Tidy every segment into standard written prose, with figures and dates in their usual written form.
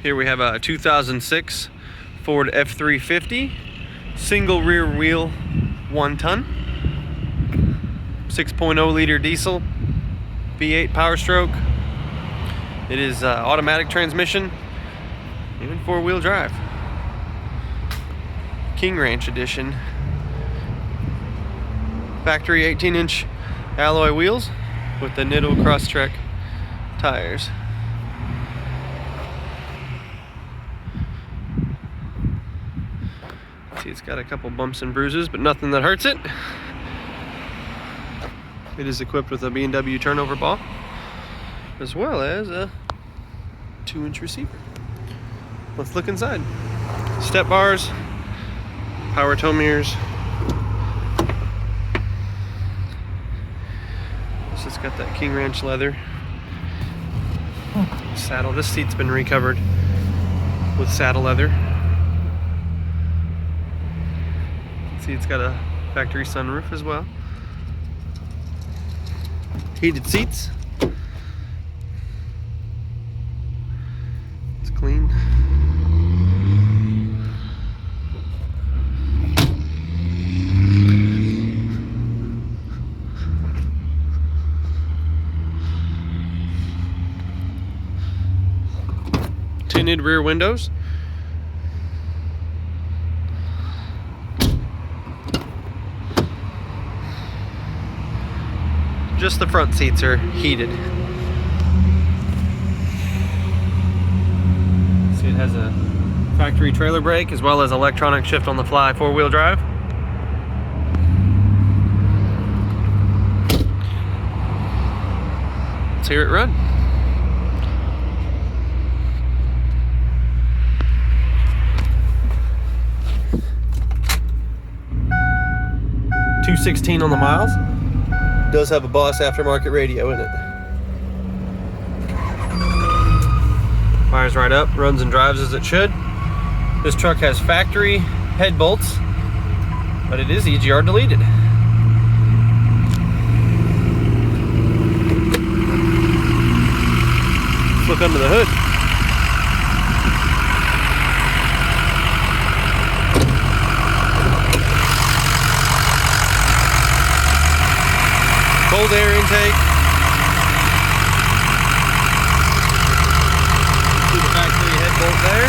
Here we have a 2006 Ford F-350, single rear wheel, 1 ton, 6.0 liter diesel, V8 Powerstroke. It is automatic transmission, even 4-wheel drive. Kingranch edition. Factory 18-inch alloy wheels with the Nitto Crosstrek tires. See, it's got a couple bumps and bruises, but nothing that hurts it. It is equipped with a B&W turnover ball, as well as a 2-inch receiver. Let's look inside. Step bars, power tow mirrors. It's just got that Kingranch leather. Saddle. This seat's been recovered with saddle leather. See, it's got a factory sunroof as well. Heated seats. It's clean. Tinted rear windows. Just the front seats are heated. See, it has a factory trailer brake as well as electronic shift on the fly 4-wheel drive. Let's hear it run. $216 on the miles. Does have a Boss aftermarket radio in it. Fires right up, runs and drives as it should. This truck has factory head bolts, but it is EGR deleted. Let's look under the hood. Cold air intake. See the factory head bolt there.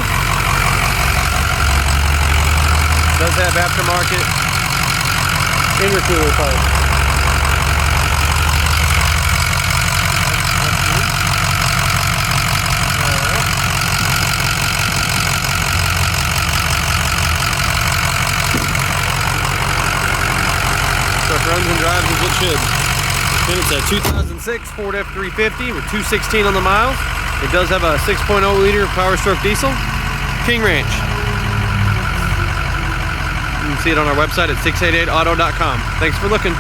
Does have aftermarket intercooler pipe. Truck runs and drives as it should. And it's a 2006 Ford F-350 with $216 on the miles. It does have a 6.0 liter Powerstroke diesel. Kingranch. You can see it on our website at 688auto.com. Thanks for looking.